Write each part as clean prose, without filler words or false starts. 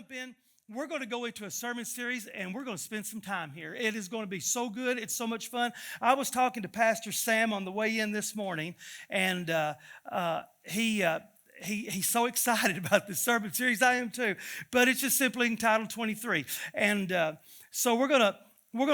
jump in. We're going to go into a sermon series, and we're going to spend some time here. It is going to be so good. It's so much fun. I was talking to Pastor Sam on the way in this morning, and he's so excited about this sermon series. I am too. But it's just simply entitled 23. And so we're going to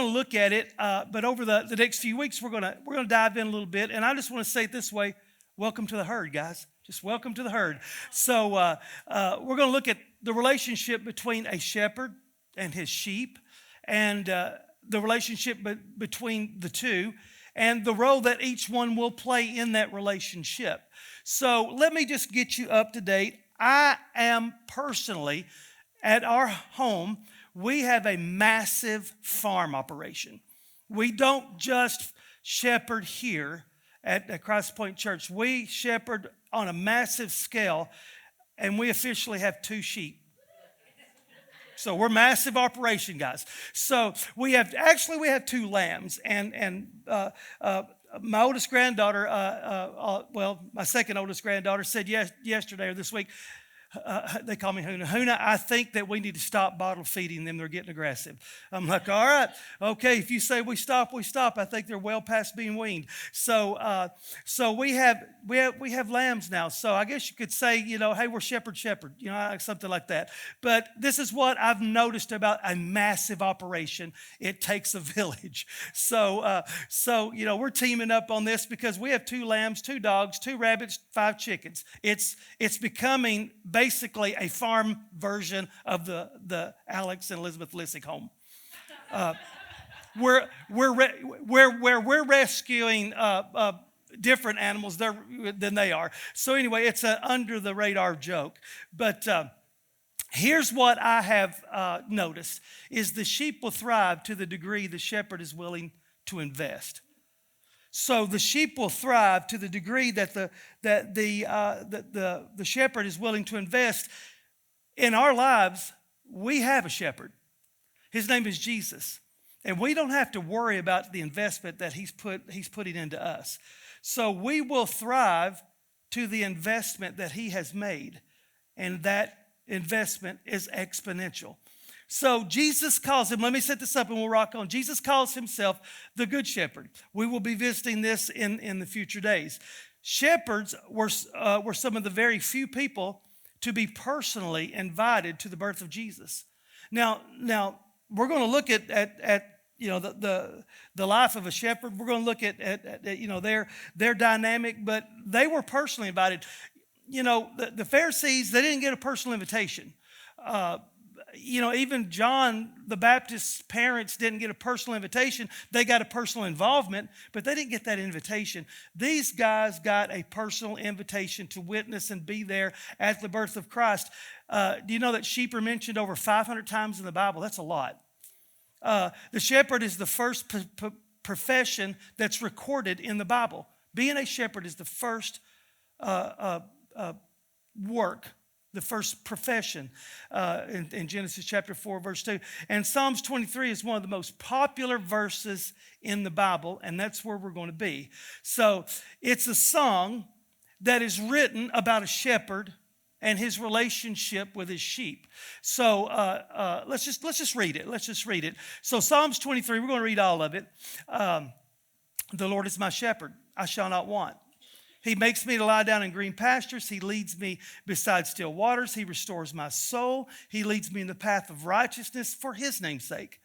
look at it. But over the next few weeks, we're going to dive in a little bit. And I just want to say it this way: welcome to the herd, guys. Just welcome to the herd. So we're going to look at the relationship between a shepherd and his sheep, and the relationship between the two, and the role that each one will play in that relationship. So let me just get you up to date. I am personally, at our home, we have a massive farm operation. We don't just shepherd here at Christpoint Church. We shepherd on a massive scale, and we officially have 2 sheep. So we're massive operation, guys. So we have 2 lambs, and my oldest granddaughter, my second oldest granddaughter said yesterday or this week, they call me Huna. Huna, I think that we need to stop bottle feeding them. They're getting aggressive. I'm like, all right, okay. If you say we stop, we stop. I think they're well past being weaned. So we have lambs now. So I guess you could say, hey, we're shepherd, something like that. But this is what I've noticed about a massive operation. It takes a village. So we're teaming up on this because we have 2 lambs, 2 dogs, 2 rabbits, 5 chickens. It's becoming basically a farm version of the Alex and Elizabeth Lissick home. Where we're rescuing different animals than they are. So anyway, it's an under the radar joke. But here's what I have noticed is the sheep will thrive to the degree the shepherd is willing to invest. So the sheep will thrive to the degree that the shepherd is willing to invest. In our lives, we have a shepherd. His name is Jesus. And we don't have to worry about the investment that he's putting into us. So we will thrive to the investment that he has made. And that investment is exponential. So Jesus calls him, let me set this up and we'll rock on. Jesus calls himself the Good Shepherd. We will be visiting this in the future days. Shepherds were some of the very few people to be personally invited to the birth of Jesus. Now we're going to look at the life of a shepherd. We're going to look at their dynamic, but they were personally invited. The Pharisees, they didn't get a personal invitation. Even John the Baptist's parents didn't get a personal invitation. They got a personal involvement, but they didn't get that invitation. These guys got a personal invitation to witness and be there at the birth of Christ. Do you know that sheep are mentioned over 500 times in the Bible? That's a lot. The shepherd is the first profession that's recorded in the Bible. Being a shepherd is the first work, the first profession in Genesis chapter 4, verse 2. And Psalms 23 is one of the most popular verses in the Bible, and that's where we're going to be. So it's a song that is written about a shepherd and his relationship with his sheep. So let's just read it. Let's just read it. So Psalms 23, we're going to read all of it. The Lord is my shepherd, I shall not want. He makes me to lie down in green pastures. He leads me beside still waters. He restores my soul. He leads me in the path of righteousness for his name's sake.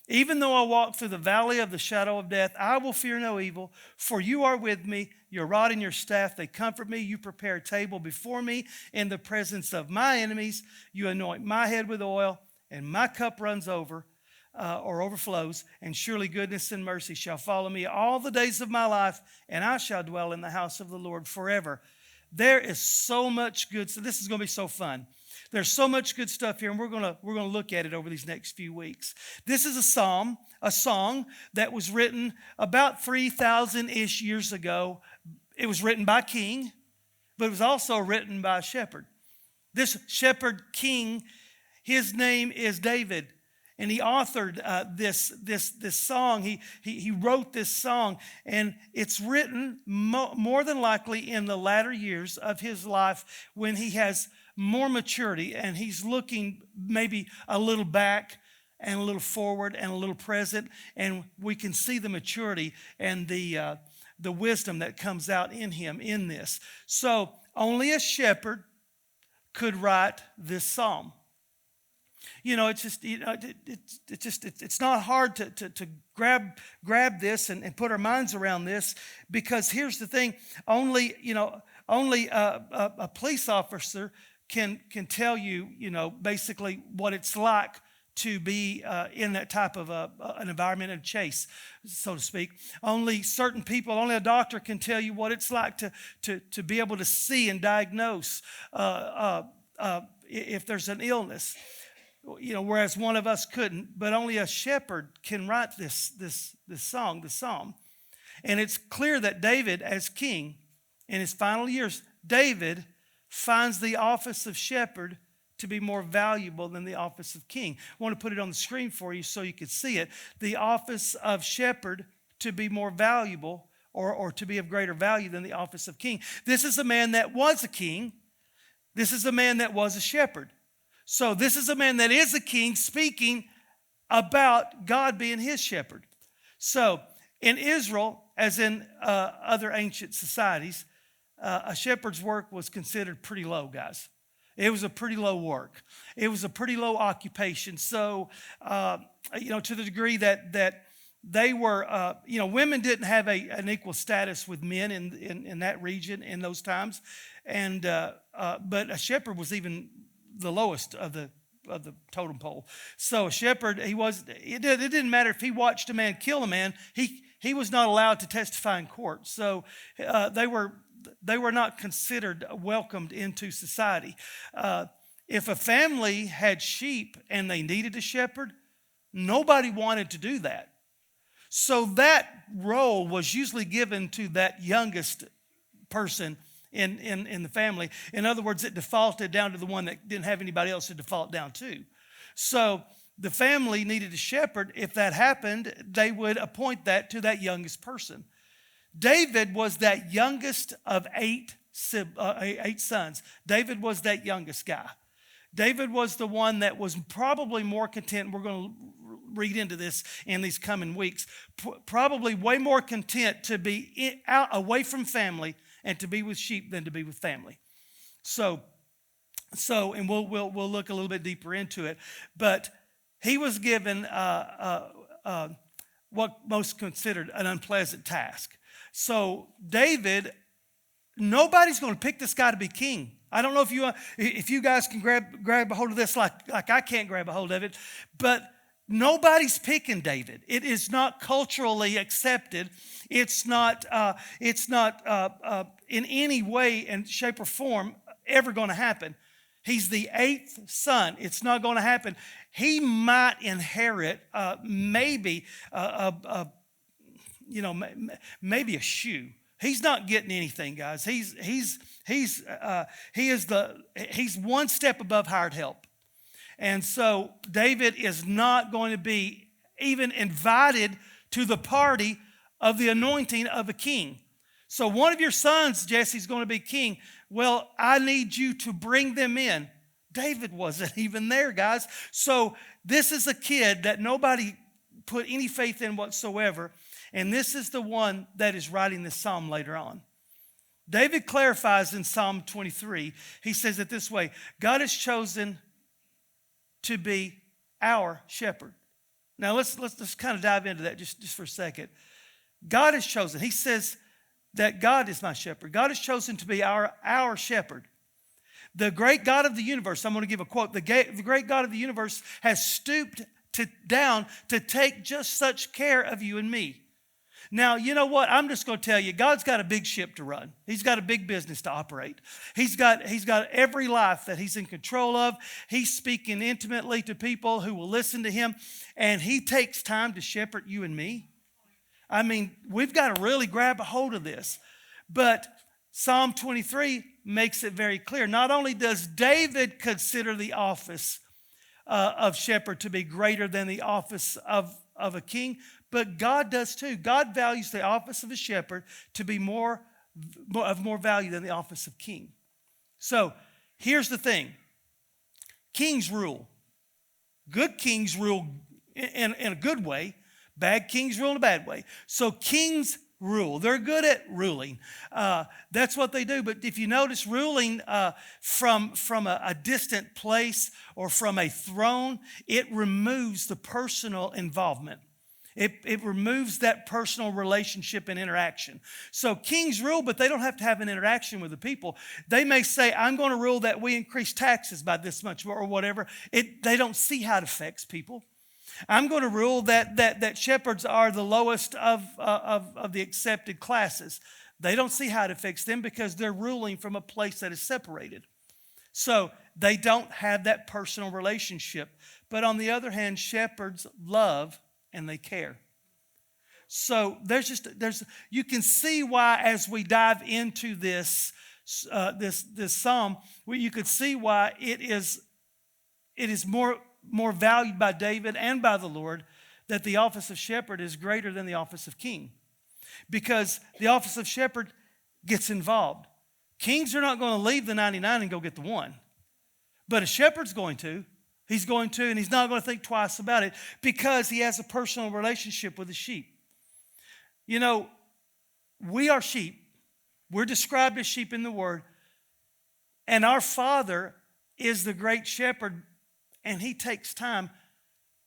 Even though I walk through the valley of the shadow of death, I will fear no evil, for you are with me. Your rod and your staff, they comfort me. You prepare a table before me in the presence of my enemies. You anoint my head with oil, and my cup runs over. Or overflows, and surely goodness and mercy shall follow me all the days of my life, and I shall dwell in the house of the Lord forever. There is so much good. So this is going to be so fun. There's so much good stuff here, and we're going to look at it over these next few weeks. This is a song that was written about 3,000-ish years ago. It was written by a king, but it was also written by a shepherd. This shepherd king, his name is David. And he authored this song. He wrote this song, and it's written more than likely in the latter years of his life when he has more maturity, and he's looking maybe a little back and a little forward and a little present, and we can see the maturity and the wisdom that comes out in him in this. So only a shepherd could write this psalm. It's just, it's not hard to grab this and put our minds around this, because here's the thing: only a police officer can tell you, basically what it's like to be in that type of an environment and chase, so to speak. Only certain people, only a doctor can tell you what it's like to be able to see and diagnose if there's an illness. Whereas one of us couldn't, but only a shepherd can write this song, the psalm. And it's clear that David, as king, in his final years, David finds the office of shepherd to be more valuable than the office of king. I want to put it on the screen for you so you can see it. The office of shepherd to be more valuable, or to be of greater value than the office of king. This is a man that was a king. This is a man that was a shepherd. So this is a man that is a king speaking about God being his shepherd. So in Israel, as in other ancient societies, a shepherd's work was considered pretty low, guys. It was a pretty low work. It was a pretty low occupation. So, to the degree that they were, women didn't have an equal status with men in that region in those times. And but a shepherd was even the lowest of the totem pole. So a shepherd, it didn't matter if he watched a man kill a man, he was not allowed to testify in court. So they were not considered welcomed into society. If a family had sheep and they needed a shepherd, nobody wanted to do that. So that role was usually given to that youngest person in the family. In other words, it defaulted down to the one that didn't have anybody else to default down to. So the family needed a shepherd. If that happened, they would appoint that to that youngest person. David was that youngest of eight sons. David was that youngest guy. David was the one that was probably more content. We're going to read into this in these coming weeks. Probably way more content to be out away from family and to be with sheep than to be with family. So, and we'll look a little bit deeper into it. But he was given what most considered an unpleasant task. So David, nobody's going to pick this guy to be king. I don't know if you guys can grab a hold of this like I can't grab a hold of it, but nobody's picking David. It is not culturally accepted. It's not in any way and shape or form ever going to happen. He's the eighth son. It's not going to happen. He might inherit maybe a shoe. He's not getting anything, guys. He's one step above hired help. And so David is not going to be even invited to the party of the anointing of a king. So one of your sons, Jesse's going to be king. Well, I need you to bring them in. David wasn't even there, guys. So this is a kid that nobody put any faith in whatsoever. And this is the one that is writing this psalm later on. David clarifies in Psalm 23. He says it this way: God has chosen to be our shepherd. Now let's kind of dive into that just for a second. God has chosen. He says that God is my shepherd. God has chosen to be our shepherd. The great God of the universe, I'm going to give a quote. The great God of the universe has stooped down to take just such care of you and me. Now, you know what? I'm just going to tell you, God's got a big ship to run. He's got a big business to operate. He's got every life that he's in control of. He's speaking intimately to people who will listen to him, and he takes time to shepherd you and me. I mean, we've got to really grab a hold of this. But Psalm 23 makes it very clear. Not only does David consider the office of shepherd to be greater than the office of a king, but God does too. God values the office of a shepherd to be more value than the office of king. So here's the thing. Kings rule. Good kings rule in a good way. Bad kings rule in a bad way. So kings rule. They're good at ruling. That's what they do. But if you notice, ruling from a distant place or from a throne, it removes the personal involvement. It removes that personal relationship and interaction. So kings rule, but they don't have to have an interaction with the people. They may say, I'm going to rule that we increase taxes by this much or whatever. They don't see how it affects people. I'm going to rule that shepherds are the lowest of the accepted classes. They don't see how it affects them because they're ruling from a place that is separated. So they don't have that personal relationship. But on the other hand, shepherds love and they care. So you can see why as we dive into this psalm, you could see why it is more valued by David and by the Lord that the office of shepherd is greater than the office of king. Because the office of shepherd gets involved. Kings are not going to leave the 99 and go get the one. But a shepherd's going to. He's going to, and he's not going to think twice about it because he has a personal relationship with the sheep. You know, we are sheep. We're described as sheep in the Word. And our Father is the great shepherd, and he takes time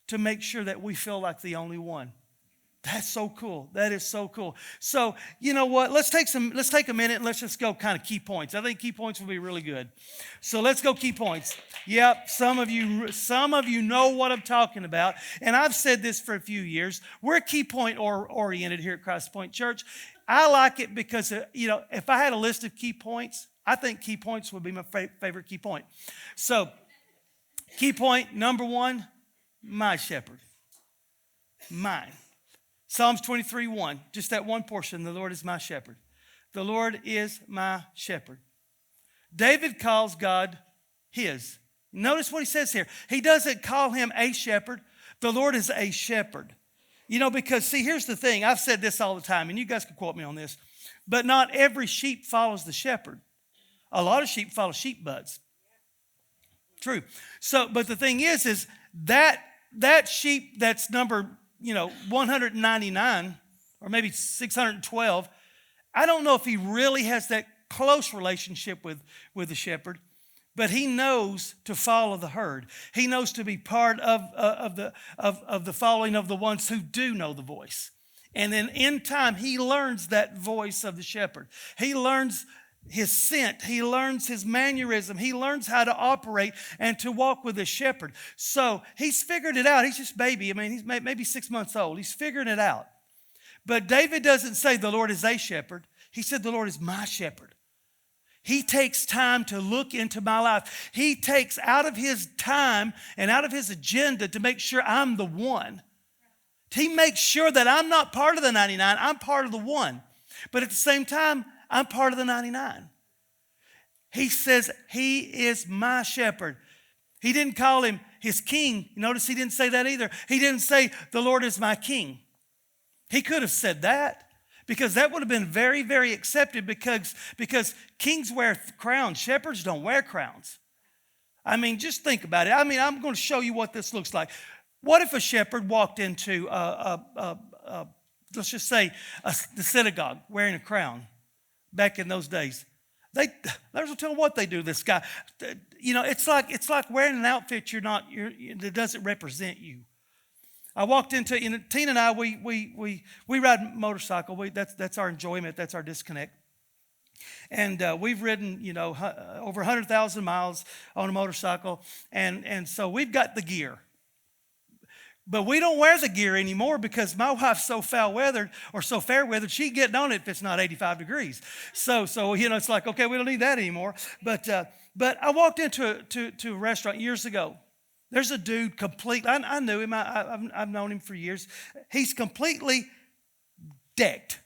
to make sure that we feel like the only one. That's so cool. That is so cool. So, you know what? Let's take a minute and let's just go kind of key points. I think key points will be really good. So let's go key points. Yep, some of you know what I'm talking about. And I've said this for a few years. We're key point oriented here at Christpoint Church. I like it because, if I had a list of key points, I think key points would be my favorite key point. So, key point number 1, my shepherd. Mine. Psalms 23:1, just that one portion, the Lord is my shepherd. The Lord is my shepherd. David calls God his. Notice what he says here. He doesn't call him a shepherd. The Lord is a shepherd. Because, see, here's the thing. I've said this all the time, and you guys can quote me on this. But not every sheep follows the shepherd. A lot of sheep follow sheep buds. True. So, but the thing is that sheep that's number 199 or maybe 612, I don't know if he really has that close relationship with the shepherd, but he knows to follow the herd. He knows to be part of the following of the ones who do know the voice. And then in time, he learns that voice of the shepherd. He learns his scent. He learns his mannerism. He learns how to operate and to walk with a shepherd. So he's figured it out. He's just a baby. I mean, he's maybe 6 months old. He's figuring it out. But David doesn't say the Lord is a shepherd. He said the Lord is my shepherd. He takes time to look into my life. He takes out of his time and out of his agenda to make sure I'm the one. He makes sure that I'm not part of the 99. I'm part of the one. But at the same time, I'm part of the 99. He says he is my shepherd. He didn't call him his king. Notice he didn't say that either. He didn't say the Lord is my king. He could have said that because that would have been very, very accepted because kings wear crowns. Shepherds don't wear crowns. I mean, just think about it. I mean, I'm going to show you what this looks like. What if a shepherd walked into, let's just say, the synagogue wearing a crown? Back in those days, there's no telling what they do to this guy. It's like wearing an outfit that doesn't represent you. I walked into, Tina and I, we ride motorcycle. That's our enjoyment. That's our disconnect. And we've ridden, over 100,000 miles on a motorcycle, and so we've got the gear. But we don't wear the gear anymore because my wife's so foul-weathered or so fair-weathered, she ain't getting on it if it's not 85 degrees. So it's like, okay, we don't need that anymore. But I walked into a restaurant years ago. There's a dude I knew him. I've known him for years. He's completely decked.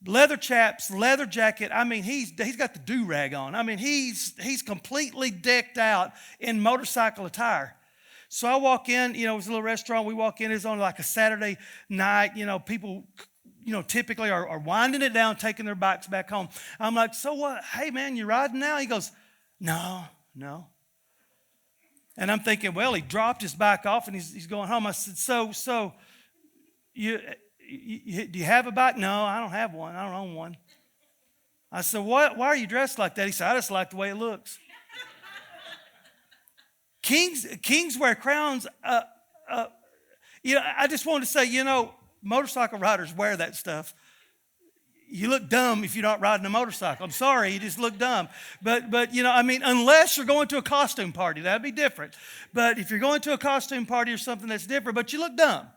Leather chaps, leather jacket. I mean, he's got the do-rag on. I mean, he's completely decked out in motorcycle attire. So I walk in, it was a little restaurant. We walk in, it's on like a Saturday night. People, typically are winding it down, taking their bikes back home. I'm like, so what? Hey, man, you riding now? He goes, No, no. And I'm thinking, well, he dropped his bike off and he's going home. I said, so you do you have a bike? No, I don't have one. I don't own one. I said, why are you dressed like that? He said, I just like the way it looks. Kings wear crowns. I just wanted to say, motorcycle riders wear that stuff. You look dumb if you're not riding a motorcycle. I'm sorry, you just look dumb. But unless you're going to a costume party, that'd be different. But if you're going to a costume party or something that's different, but you look dumb.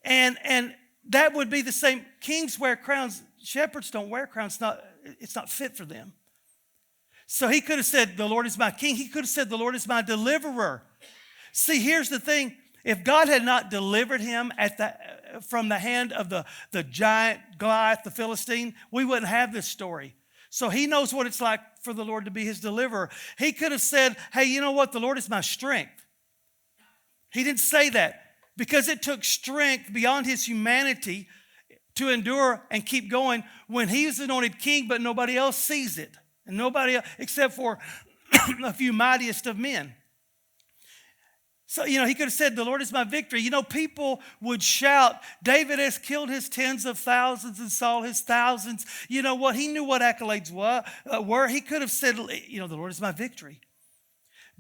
And that would be the same. Kings wear crowns. Shepherds don't wear crowns. It's not fit for them. So he could have said, the Lord is my king. He could have said, the Lord is my deliverer. See, here's the thing. If God had not delivered him from the hand of the giant Goliath, the Philistine, we wouldn't have this story. So he knows what it's like for the Lord to be his deliverer. He could have said, hey, you know what? The Lord is my strength. He didn't say that because it took strength beyond his humanity to endure and keep going when he was anointed king, but nobody else sees it. And nobody else, except for a few mightiest of men. So, he could have said, the Lord is my victory. People would shout, David has killed his tens of thousands and Saul his thousands. You know what? He knew what accolades were. He could have said, the Lord is my victory.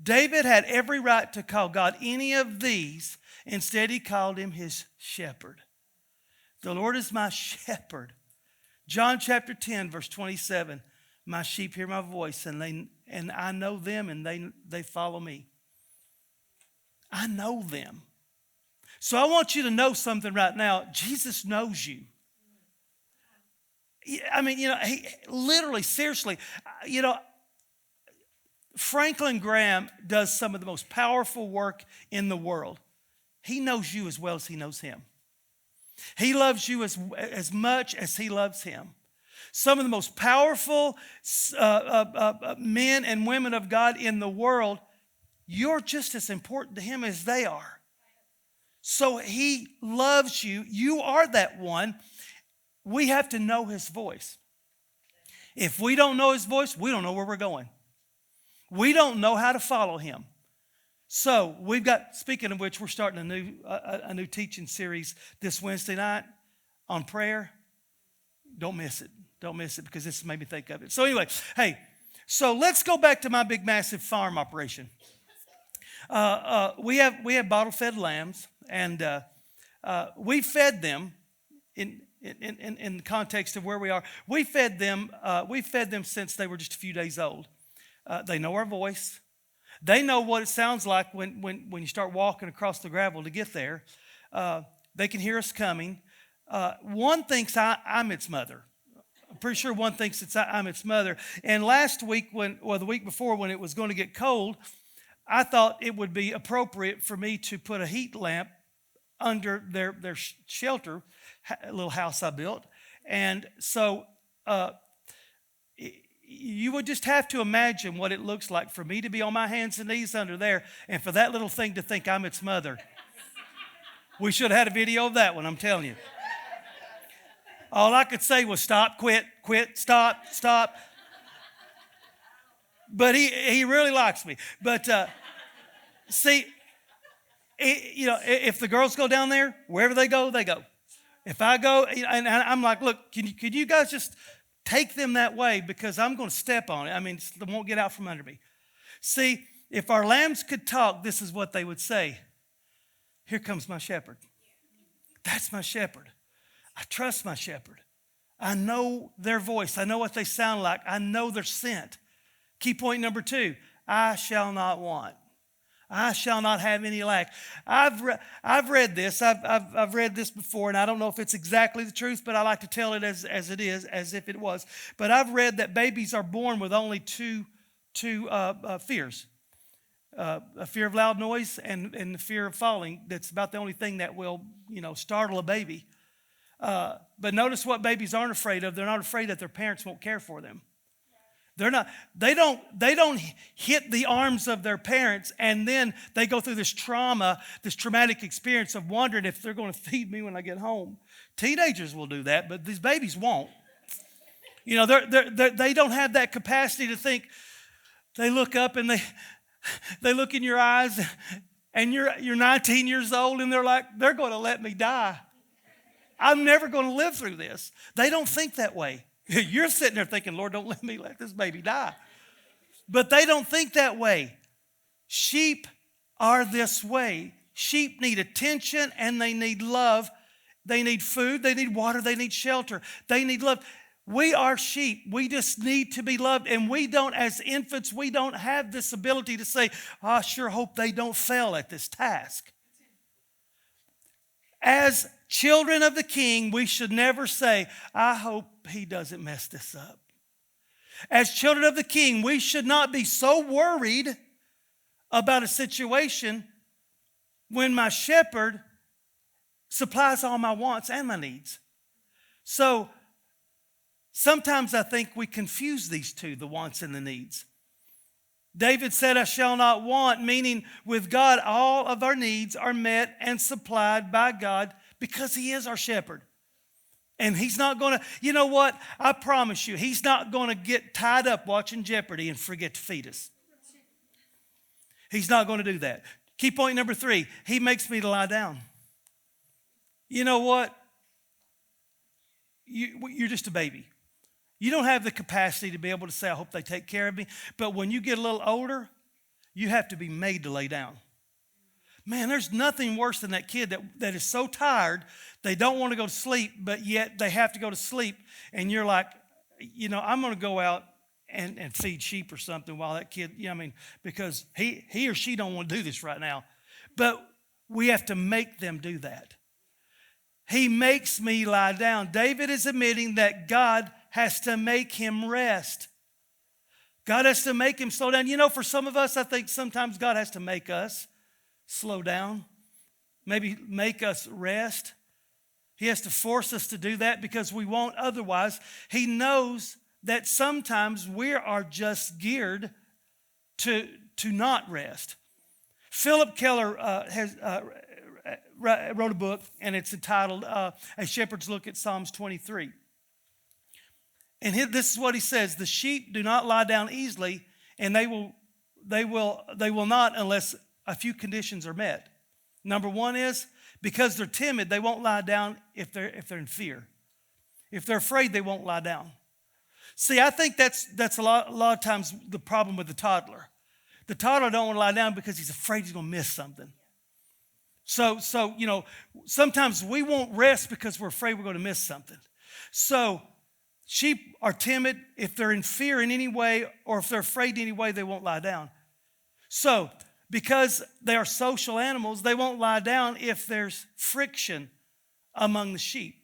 David had every right to call God any of these. Instead, he called him his shepherd. The Lord is my shepherd. John chapter 10, verse 27. My sheep hear my voice, and I know them, and they follow me. I know them. So I want you to know something right now. Jesus knows you. He literally, seriously, Franklin Graham does some of the most powerful work in the world. He knows you as well as he knows him. He loves you as much as he loves him. Some of the most powerful men and women of God in the world, you're just as important to him as they are. So he loves you. You are that one. We have to know his voice. If we don't know his voice, we don't know where we're going. We don't know how to follow him. So we've got, speaking of which, we're starting a new teaching series this Wednesday night on prayer. Don't miss it. Don't miss it because this made me think of it. So anyway, hey, so let's go back to my big, massive farm operation. We have bottle-fed lambs, and we fed them in the context of where we are. We fed them since they were just a few days old. They know our voice. They know what it sounds like when you start walking across the gravel to get there. They can hear us coming. One thinks I'm its mother. I'm pretty sure one thinks I'm its mother. And last week, the week before, when it was going to get cold, I thought it would be appropriate for me to put a heat lamp under their shelter, a little house I built. And so you would just have to imagine what it looks like for me to be on my hands and knees under there and for that little thing to think I'm its mother. We should have had a video of that one, I'm telling you. All I could say was stop, quit, stop. But he really likes me. But see, if the girls go down there, wherever they go, they go. If I go, and I'm like, look, could you guys just take them that way because I'm going to step on it. They won't get out from under me. See, if our lambs could talk, this is what they would say. Here comes my shepherd. That's my shepherd. I trust my shepherd. I know their voice. I know what they sound like. I know their scent. Key point number 2, I shall not want. I shall not have any lack. I've read this. I've read this before, and I don't know if it's exactly the truth, but I like to tell it as it is, as if it was. But I've read that babies are born with only two fears. A fear of loud noise and the fear of falling. That's about the only thing that will, startle a baby. But notice what babies aren't afraid of. They're not afraid that their parents won't care for them. They don't hit the arms of their parents and then they go through this traumatic experience of wondering if they're going to feed me when I get home. Teenagers will do that, but these babies won't. They don't have that capacity to think, They look up and they look in your eyes, and you're 19 years old, and they're like, they're going to let me die. I'm never going to live through this. They don't think that way. You're sitting there thinking, Lord, don't let me let this baby die. But they don't think that way. Sheep are this way. Sheep need attention and they need love. They need food, they need water, they need shelter. They need love. We are sheep. We just need to be loved. And we don't, as infants, we don't have this ability to say, I sure hope they don't fail at this task. As children of the King, we should never say, I hope he doesn't mess this up. As children of the King, we should not be so worried about a situation when my shepherd supplies all my wants and my needs. So sometimes I think we confuse these two, the wants and the needs. David said, I shall not want, meaning with God, all of our needs are met and supplied by God because he is our shepherd. And he's not going to, you know what? I promise you, he's not going to get tied up watching Jeopardy and forget to feed us. He's not going to do that. Key point number 3, he makes me to lie down. You know what? You're just a baby. You don't have the capacity to be able to say, I hope they take care of me. But when you get a little older, you have to be made to lay down. Man, there's nothing worse than that kid that is so tired, they don't want to go to sleep, but yet they have to go to sleep. And you're like, you know, I'm going to go out and feed sheep or something while that kid, because he or she don't want to do this right now. But we have to make them do that. He makes me lie down. David is admitting that God has to make him rest. God has to make him slow down. You know, for some of us, I think sometimes God has to make us slow down, maybe make us rest. He has to force us to do that because we won't otherwise. He knows that sometimes we are just geared to not rest. Philip Keller wrote a book, and it's entitled A Shepherd's Look at Psalms 23. And this is what he says: the sheep do not lie down easily, and they will not unless a few conditions are met. Number one is because they're timid, they won't lie down if they're in fear. If they're afraid, they won't lie down. See, I think that's a lot of times the problem with the toddler. The toddler don't want to lie down because he's afraid he's going to miss something. So sometimes we won't rest because we're afraid we're going to miss something. So sheep are timid. If they're in fear in any way, or if they're afraid in any way, they won't lie down. So because they are social animals, they won't lie down if there's friction among the sheep.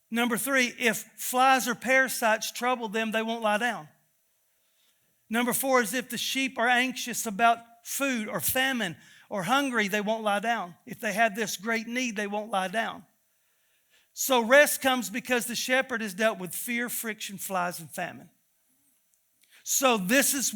Number 3, if flies or parasites trouble them, they won't lie down. Number 4 is if the sheep are anxious about food or famine or hungry, they won't lie down. If they have this great need, they won't lie down. So rest comes because the shepherd has dealt with fear, friction, flies, and famine. So this is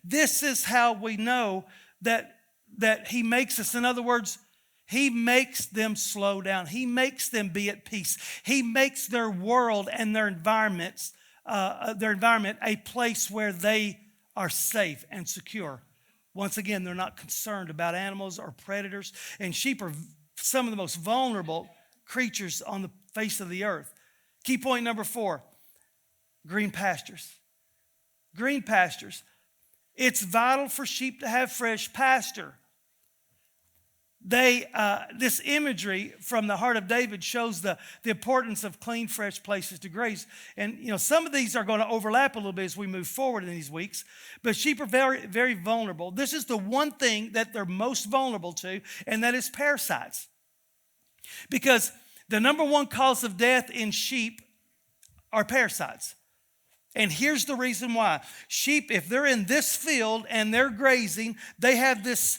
this is how we know that he makes us. In other words, he makes them slow down. He makes them be at peace. He makes their world and their environment a place where they are safe and secure. Once again, they're not concerned about animals or predators. And sheep are some of the most vulnerable creatures on the face of the earth. Key point number 4, green pastures. Green pastures. It's vital for sheep to have fresh pasture. This imagery from the heart of David shows the importance of clean, fresh places to graze. And, some of these are going to overlap a little bit as we move forward in these weeks. But sheep are very, very vulnerable. This is the one thing that they're most vulnerable to, and that is parasites. Because the number one cause of death in sheep are parasites. And here's the reason why. Sheep, if they're in this field and they're grazing, they have this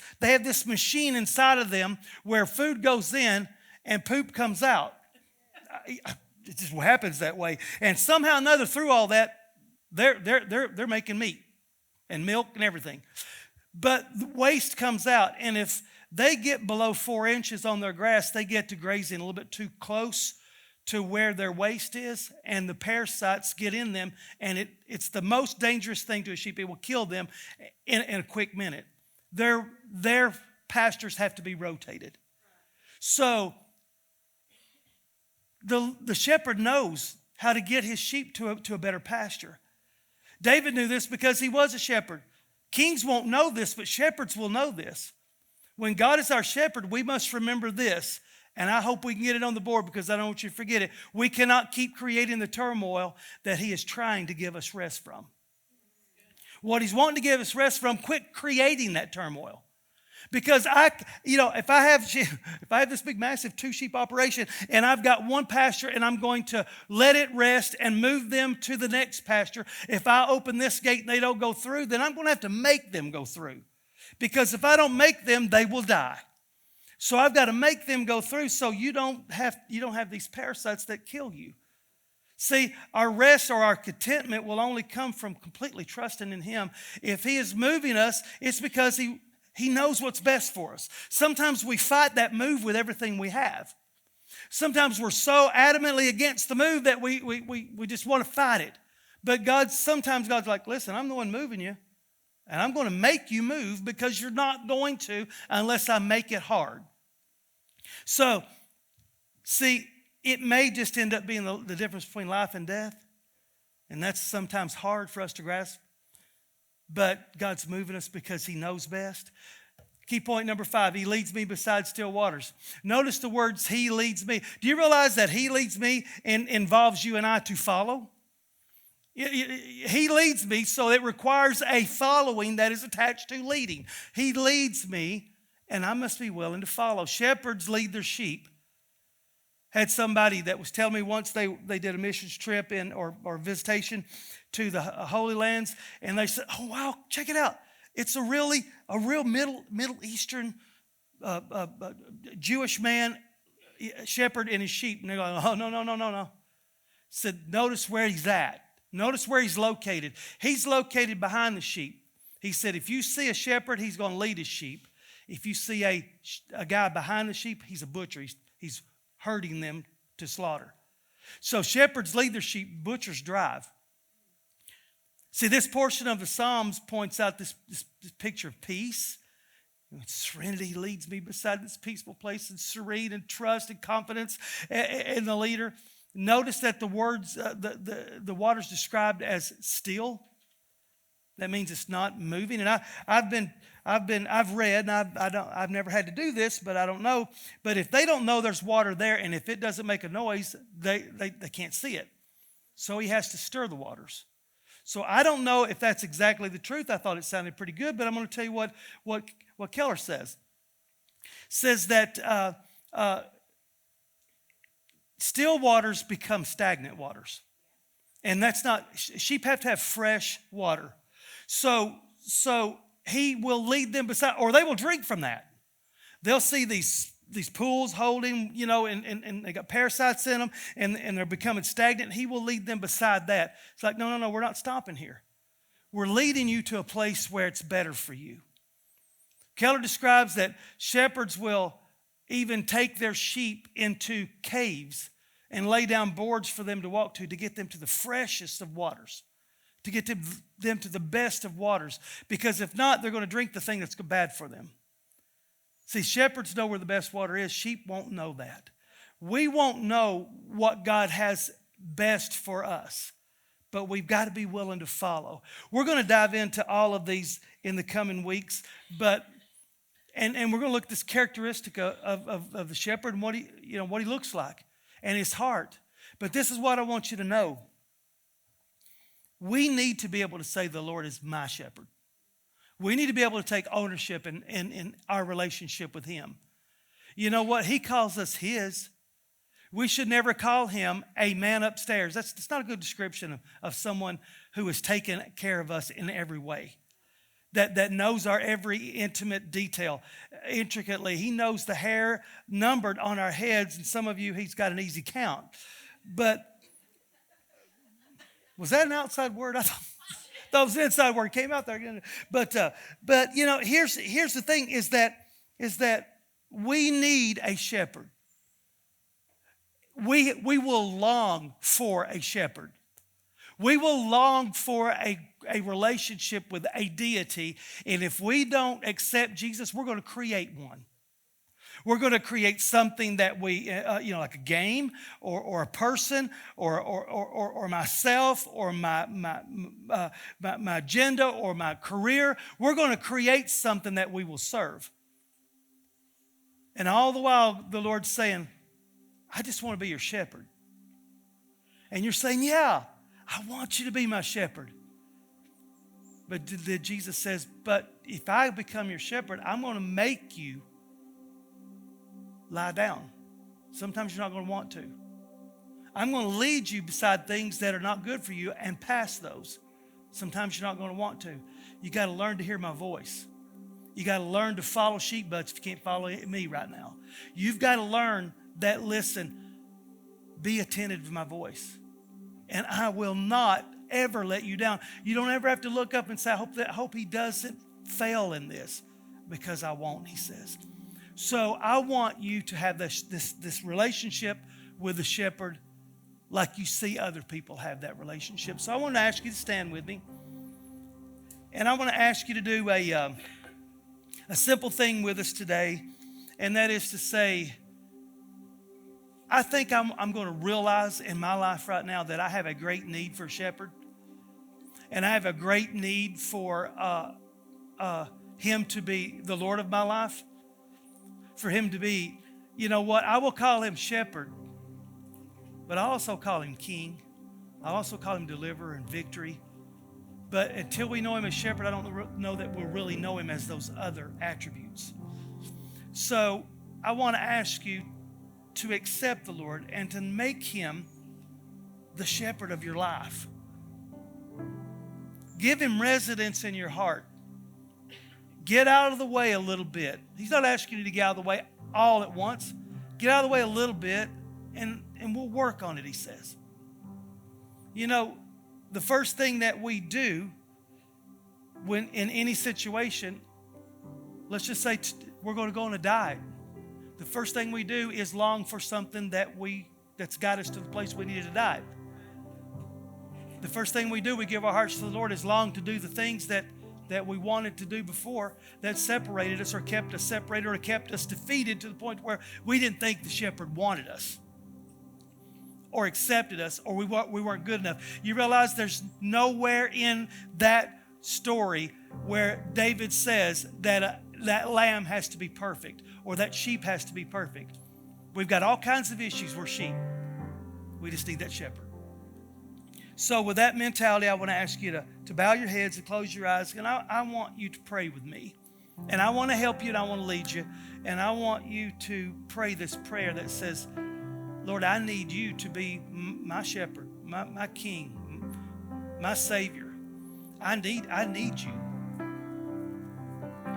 machine inside of them where food goes in and poop comes out. It just happens that way. And somehow or another, through all that, they're making meat and milk and everything. But the waste comes out, and if they get below 4 inches on their grass, they get to grazing a little bit too close to where their waist is, and the parasites get in them, and it's the most dangerous thing to a sheep. It will kill them in a quick minute. Their pastures have to be rotated. So the shepherd knows how to get his sheep to a better pasture. David knew this because he was a shepherd. Kings won't know this, but shepherds will know this. When God is our shepherd, we must remember this. And I hope we can get it on the board because I don't want you to forget it. We cannot keep creating the turmoil that he is trying to give us rest from. What he's wanting to give us rest from, quit creating that turmoil. Because if I have this big, massive 2-sheep operation and I've got one pasture and I'm going to let it rest and move them to the next pasture, if I open this gate and they don't go through, then I'm going to have to make them go through. Because if I don't make them, they will die. So I've got to make them go through so you don't have these parasites that kill you. See, our rest or our contentment will only come from completely trusting in him. If he is moving us, it's because he knows what's best for us. Sometimes we fight that move with everything we have. Sometimes we're so adamantly against the move that we just want to fight it. But sometimes God's like, listen, I'm the one moving you. And I'm going to make you move because you're not going to unless I make it hard. So, see, it may just end up being the difference between life and death. And that's sometimes hard for us to grasp. But God's moving us because he knows best. Key point number 5, he leads me beside still waters. Notice the words, he leads me. Do you realize that he leads me involves you and I to follow? He leads me, so it requires a following that is attached to leading. He leads me, and I must be willing to follow. Shepherds lead their sheep. Had somebody that was telling me once they did a missions trip or visitation to the Holy Lands, and they said, oh, wow, check it out. It's a real Middle Eastern Jewish man, shepherd and his sheep. And they're going, oh, no. Said, notice where he's at. Notice where he's located. He's located behind the sheep. He said, if you see a shepherd, he's going to lead his sheep. If you see a guy behind the sheep, he's a butcher. He's herding them to slaughter. So shepherds lead their sheep, butchers drive. See, this portion of the Psalms points out this picture of peace. Serenity. He leads me beside this peaceful place and serene and trust and confidence in the leader. Notice that the words, the water's described as still. That means it's not moving. And I've read, and I've never had to do this, but I don't know. But if they don't know there's water there, and if it doesn't make a noise, they can't see it. So he has to stir the waters. So I don't know if that's exactly the truth. I thought it sounded pretty good, but I'm going to tell you what Keller says. Says that still waters become stagnant waters. And that's not, sheep have to have fresh water. So he will lead them beside, or they will drink from that. They'll see these pools holding, and they got parasites in them, and they're becoming stagnant. He will lead them beside that. It's like, no, we're not stopping here. We're leading you to a place where it's better for you. Keller describes that shepherds will even take their sheep into caves and lay down boards for them to walk to get them to the freshest of waters, to get them to the best of waters. Because if not, they're going to drink the thing that's bad for them. See, shepherds know where the best water is. Sheep won't know that. We won't know what God has best for us, but we've got to be willing to follow. We're going to dive into all of these in the coming weeks, and we're going to look at this characteristic of the shepherd and what he looks like and his heart. But this is what I want you to know. We need to be able to say the Lord is my shepherd. We need to be able to take ownership in our relationship with him. You know what? He calls us his. We should never call him a man upstairs. That's not a good description of someone who has taken care of us in every way. That knows our every intimate detail intricately. He knows the hair numbered on our heads, and some of you, he's got an easy count. But was that an outside word? I thought it was an inside word. It came out there. But here's the thing: is that we need a shepherd. we will long for a shepherd. We will long for a relationship with a deity. And if we don't accept Jesus, we're going to create one. We're going to create something that we, like a game or a person or myself or my agenda or my career. We're going to create something that we will serve. And all the while, the Lord's saying, I just want to be your shepherd. And you're saying, yeah, I want you to be my shepherd. But Jesus says, but if I become your shepherd, I'm going to make you lie down. Sometimes you're not going to want to. I'm going to lead you beside things that are not good for you and past those. Sometimes you're not going to want to. You got to learn to hear my voice. You got to learn to follow sheep butts if you can't follow me right now. You've got to learn that, listen, be attentive to my voice. And I will not ever let you down. You don't ever have to look up and say, I hope he doesn't fail in this, because I won't, he says. So I want you to have this relationship with the shepherd like you see other people have that relationship. So I want to ask you to stand with me. And I want to ask you to do a simple thing with us today. And that is to say, I think I'm going to realize in my life right now that I have a great need for a shepherd. And I have a great need for him to be the Lord of my life. For him to be, you know what, I will call him shepherd, but I also call him king. I also call him deliverer and victory. But until we know him as shepherd, I don't know that we'll really know him as those other attributes. So I want to ask you to accept the Lord and to make him the shepherd of your life. Give him residence in your heart. Get out of the way a little bit. He's not asking you to get out of the way all at once. Get out of the way a little bit, and we'll work on it, he says. You know, the first thing that we do when in any situation, let's just say we're going to go on a diet. The first thing we do is long for something that's got us to the place we needed to diet. The first thing we do, we give our hearts to the Lord, is long to do the things that we wanted to do before that separated us or kept us separated or kept us defeated to the point where we didn't think the shepherd wanted us or accepted us or we weren't good enough. You realize there's nowhere in that story where David says that that lamb has to be perfect or that sheep has to be perfect. We've got all kinds of issues. We're sheep. We just need that shepherd. So with that mentality, I want to ask you to bow your heads and close your eyes. And I want you to pray with me. And I want to help you and I want to lead you. And I want you to pray this prayer that says, Lord, I need you to be my shepherd, my king, my savior. I need you.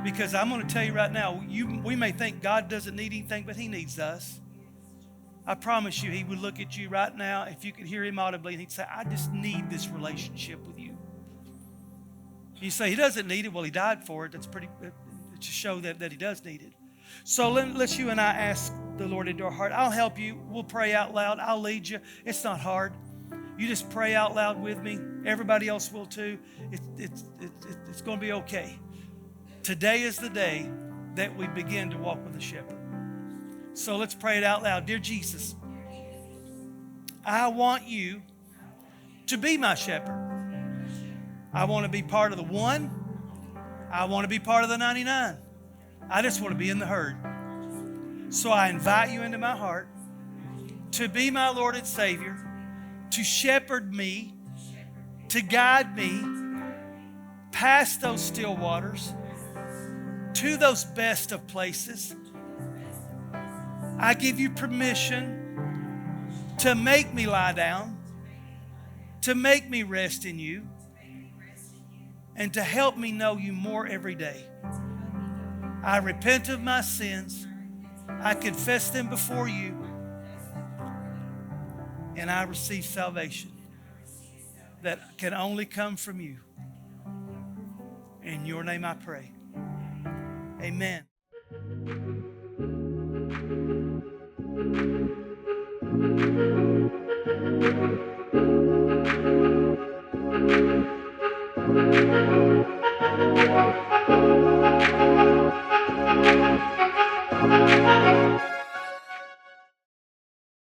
Because I'm going to tell you right now, we may think God doesn't need anything, but he needs us. I promise you, he would look at you right now, if you could hear him audibly, and he'd say, I just need this relationship with you. You say, he doesn't need it. Well, he died for it. That's pretty, to show that he does need it. So let's you and I ask the Lord into our heart. I'll help you. We'll pray out loud. I'll lead you. It's not hard. You just pray out loud with me. Everybody else will too. It's going to be okay. Today is the day that we begin to walk with the shepherd. So let's pray it out loud. Dear Jesus, I want you to be my shepherd. I want to be part of the one. I want to be part of the 99. I just want to be in the herd. So I invite you into my heart to be my Lord and Savior, to shepherd me, to guide me past those still waters, to those best of places. I give you permission to make me lie down, to make me rest in you, and to help me know you more every day. I repent of my sins. I confess them before you, and I receive salvation that can only come from you. In your name I pray. Amen.